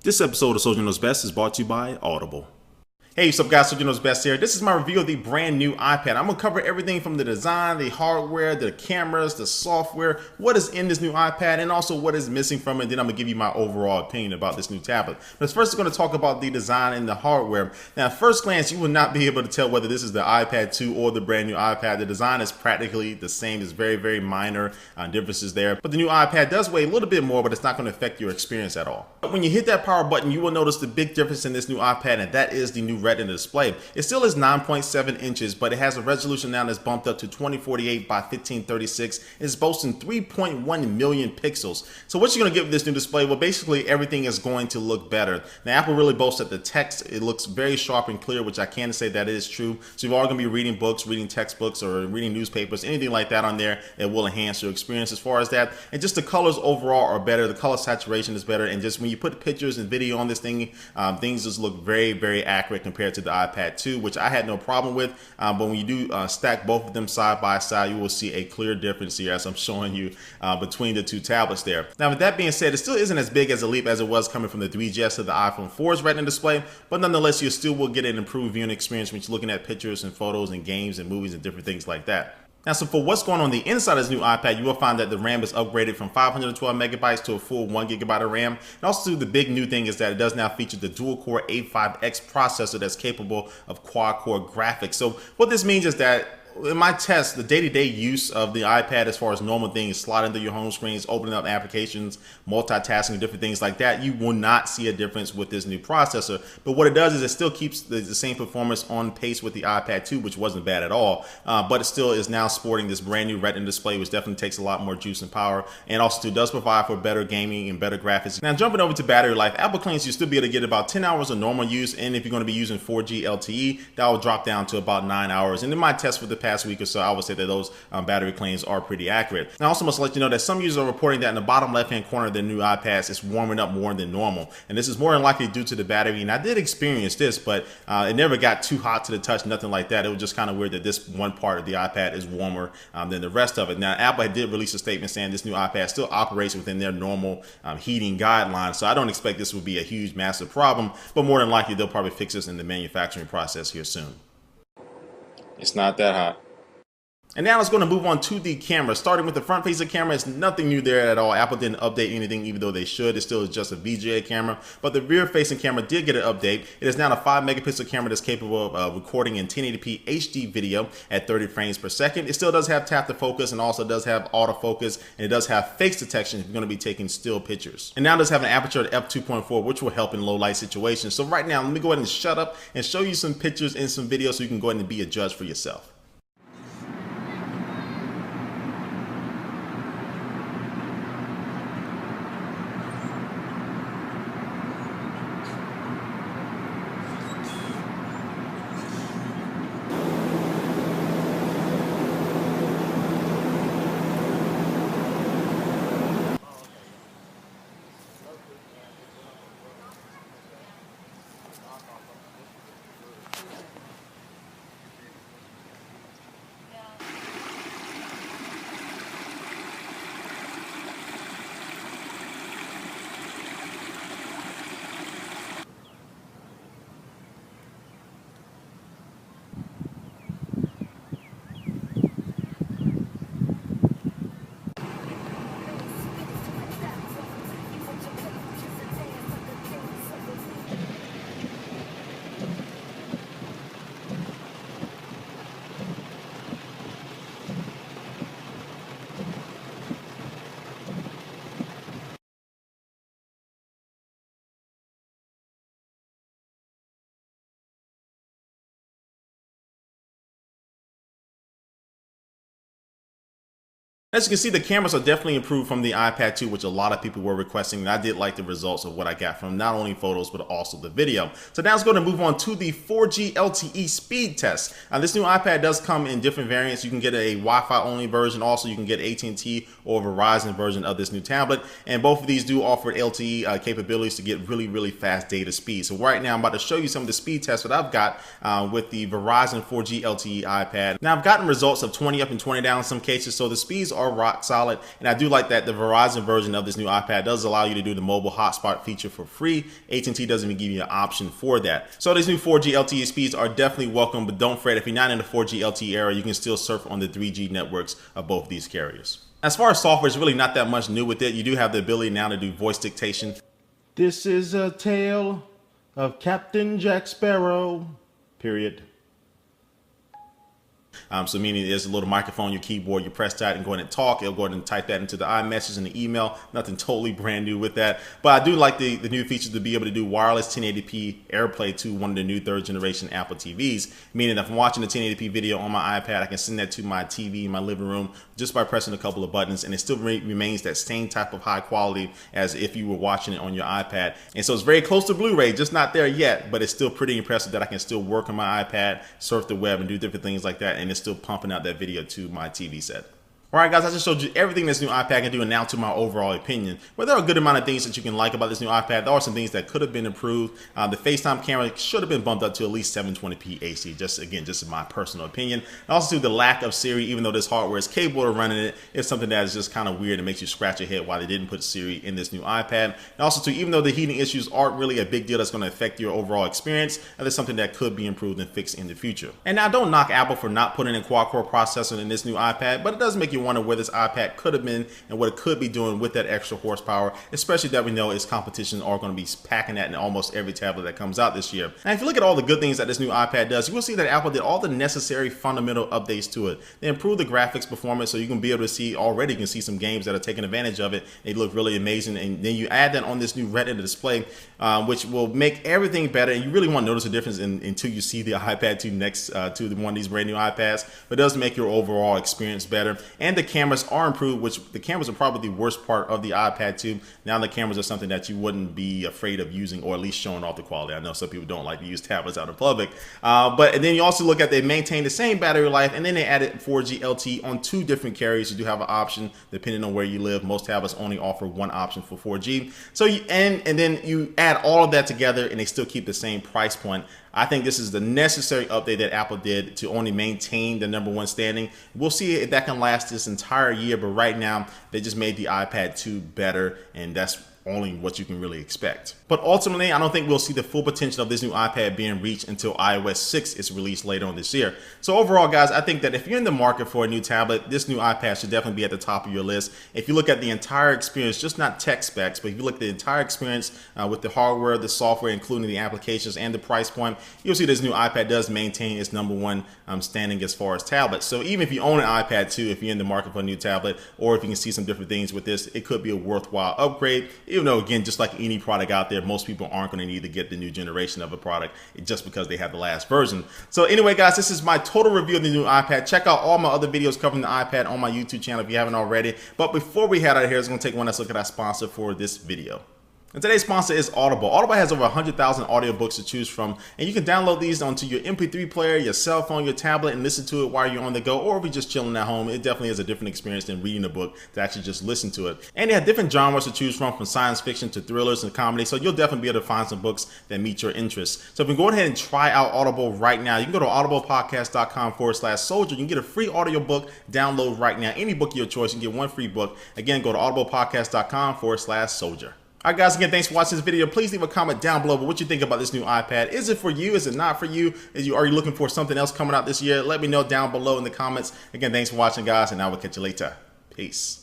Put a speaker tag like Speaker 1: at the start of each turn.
Speaker 1: This episode of Soldier Knows Best is brought to you by Audible. Hey, what's up guys, Soldier Knows Best here. This is my review of the brand new iPad. I'm going to cover everything from the design, the hardware, the cameras, the software, what is in this new iPad, and also what is missing from it. Then I'm going to give you my overall opinion about this new tablet. But first, I'm going to talk about the design and the hardware. Now, at first glance, you will not be able to tell whether this is the iPad 2 or the brand new iPad. The design is practically the same. There's very, very minor differences there. But the new iPad does weigh a little bit more, but it's not going to affect your experience at all. But when you hit that power button, you will notice the big difference in this new iPad, and that is the new Retina display. It still is 9.7 inches, but it has a resolution now that's bumped up to 2048 by 1536. It's boasting 3.1 million pixels. So what you're going to get with this new display? Well, basically everything is going to look better. Now, Apple really boasts that the text, it looks very sharp and clear, which I can say that is true. So if you're all going to be reading books, reading textbooks, or reading newspapers, anything like that on there, it will enhance your experience as far as that. And just the colors overall are better. The color saturation is better. And just when you put pictures and video on this thing, things just look very, very accurate compared to the iPad 2, which I had no problem with. But when you do stack both of them side by side, you will see a clear difference here as I'm showing you between the two tablets there. Now, with that being said, it still isn't as big as a leap as it was coming from the 3GS to the iPhone 4's Retina display, but nonetheless, you still will get an improved viewing experience when you're looking at pictures and photos and games and movies and different things like that. Now, so for what's going on the inside of this new iPad, you will find that the RAM is upgraded from 512 megabytes to a full 1 gigabyte of RAM. And also, the big new thing is that it does now feature the dual-core A5X processor that's capable of quad-core graphics. So what this means is that in my test, the day-to-day use of the iPad as far as normal things, sliding through your home screens, opening up applications, multitasking, different things like that, you will not see a difference with this new processor. But what it does is it still keeps the same performance on pace with the iPad 2, which wasn't bad at all. But it still is now sporting this brand new Retina display, which definitely takes a lot more juice and power, and also does provide for better gaming and better graphics. Now, jumping over to battery life, Apple claims you'll still be able to get about 10 hours of normal use, and if you're going to be using 4G LTE, that will drop down to about 9 hours. And in my test for the past week or so, I would say that those battery claims are pretty accurate. Now, I also must let you know that some users are reporting that in the bottom left-hand corner of their new iPads, it's warming up more than normal. And this is more than likely due to the battery. And I did experience this, but it never got too hot to the touch, nothing like that. It was just kind of weird that this one part of the iPad is warmer than the rest of it. Now, Apple did release a statement saying this new iPad still operates within their normal heating guidelines. So I don't expect this will be a huge, massive problem, but more than likely, they'll probably fix this in the manufacturing process here soon. It's not that hot. And now let's go to move on to the camera. Starting with the front facing camera, it's nothing new there at all. Apple didn't update anything, even though they should. It still is just a VGA camera. But the rear facing camera did get an update. It is now a 5 megapixel camera that's capable of recording in 1080p HD video at 30 frames per second. It still does have tap to focus and also does have autofocus, and it does have face detection if you're going to be taking still pictures. And now it does have an aperture at f2.4, which will help in low light situations. So right now, let me go ahead and shut up and show you some pictures and some videos so you can go ahead and be a judge for yourself. As you can see, the cameras are definitely improved from the iPad 2, which a lot of people were requesting, and I did like the results of what I got from not only photos, but also the video. So now let's go to move on to the 4G LTE speed test. This new iPad does come in different variants. You can get a Wi-Fi only version. Also, you can get AT&T or Verizon version of this new tablet, and both of these do offer LTE capabilities to get really, really fast data speed. So right now, I'm about to show you some of the speed tests that I've got with the Verizon 4G LTE iPad. Now, I've gotten results of 20 up and 20 down in some cases, so the speeds are rock solid, and I do like that the Verizon version of this new iPad does allow you to do the mobile hotspot feature for free. AT&T doesn't even give you an option for that. So these new 4G LTE speeds are definitely welcome, but don't fret, if you're not in the 4G LTE era, you can still surf on the 3G networks of both these carriers. As far as software, it's really not that much new with it. You do have the ability now to do voice dictation.
Speaker 2: This is a tale of Captain Jack Sparrow, period.
Speaker 1: So meaning there's a little microphone on your keyboard, you press that and go ahead and talk. It'll go ahead and type that into the iMessage and the email. Nothing totally brand new with that. But I do like the new features to be able to do wireless 1080p AirPlay to one of the new third generation Apple TVs. Meaning if I'm watching a 1080p video on my iPad, I can send that to my TV in my living room just by pressing a couple of buttons, and it still remains that same type of high quality as if you were watching it on your iPad. And so it's very close to Blu-ray, just not there yet, but it's still pretty impressive that I can still work on my iPad, surf the web, and do different things like that, and it's still pumping out that video to my TV set. Alright guys, I just showed you everything this new iPad can do, and now to my overall opinion. But there are a good amount of things that you can like about this new iPad. There are some things that could have been improved. The FaceTime camera should have been bumped up to at least 720p HD, just in my personal opinion. And also the lack of Siri, even though this hardware is capable of running it, is something that is just kind of weird and makes you scratch your head why they didn't put Siri in this new iPad. And also too, even though the heating issues aren't really a big deal that's going to affect your overall experience, that is something that could be improved and fixed in the future. And now don't knock Apple for not putting in quad-core processor in this new iPad, but it does make you wonder where this iPad could have been and what it could be doing with that extra horsepower, especially that we know its competition are going to be packing that in almost every tablet that comes out this year. And if you look at all the good things that this new iPad does, you will see that Apple did all the necessary fundamental updates to it. They improved the graphics performance, so you can be able to see already, you can see some games that are taking advantage of it. They look really amazing, and then you add that on this new Retina display, which will make everything better, and you really won't notice a difference until you see the iPad 2 next to one of these brand new iPads, but it does make your overall experience better. And the cameras are improved, which the cameras are probably the worst part of the iPad 2. Now the cameras are something that you wouldn't be afraid of using, or at least showing off the quality. I know some people don't like to use tablets out in public, but then you also look at they maintain the same battery life, and then they added 4G LTE on 2 different carriers. You do have an option depending on where you live. Most tablets only offer one option for 4G. So and then you add all of that together, and they still keep the same price point. I think this is the necessary update that Apple did to only maintain the #1 standing. We'll see if that can last this entire year, but right now they just made the iPad 2 better, and that's only what you can really expect. But ultimately, I don't think we'll see the full potential of this new iPad being reached until iOS 6 is released later on this year. So overall, guys, I think that if you're in the market for a new tablet, this new iPad should definitely be at the top of your list. If you look at the entire experience, just not tech specs, but if you look at the entire experience with the hardware, the software, including the applications and the price point, you'll see this new iPad does maintain its #1 standing as far as tablets. So even if you own an iPad 2, if you're in the market for a new tablet, or if you can see some different things with this, it could be a worthwhile upgrade. Even though, again, just like any product out there, most people aren't going to need to get the new generation of a product just because they have the last version. So anyway, guys, this is my total review of the new iPad. Check out all my other videos covering the iPad on my YouTube channel if you haven't already. But before we head out of here, I'm going to take one last look at our sponsor for this video. And today's sponsor is Audible. Audible has over 100,000 audiobooks to choose from, and you can download these onto your MP3 player, your cell phone, your tablet, and listen to it while you're on the go, or if you're just chilling at home. It definitely is a different experience than reading a book to actually just listen to it. And they have different genres to choose from science fiction to thrillers and comedy, so you'll definitely be able to find some books that meet your interests. So if you go ahead and try out Audible right now, you can go to audiblepodcast.com/soldier. You can get a free audiobook download right now. Any book of your choice, you can get one free book. Again, go to audiblepodcast.com/soldier. Alright guys, again, thanks for watching this video. Please leave a comment down below about what you think about this new iPad. Is it for you? Is it not for you? Are you looking for something else coming out this year? Let me know down below in the comments. Again, thanks for watching, guys, and I will catch you later. Peace.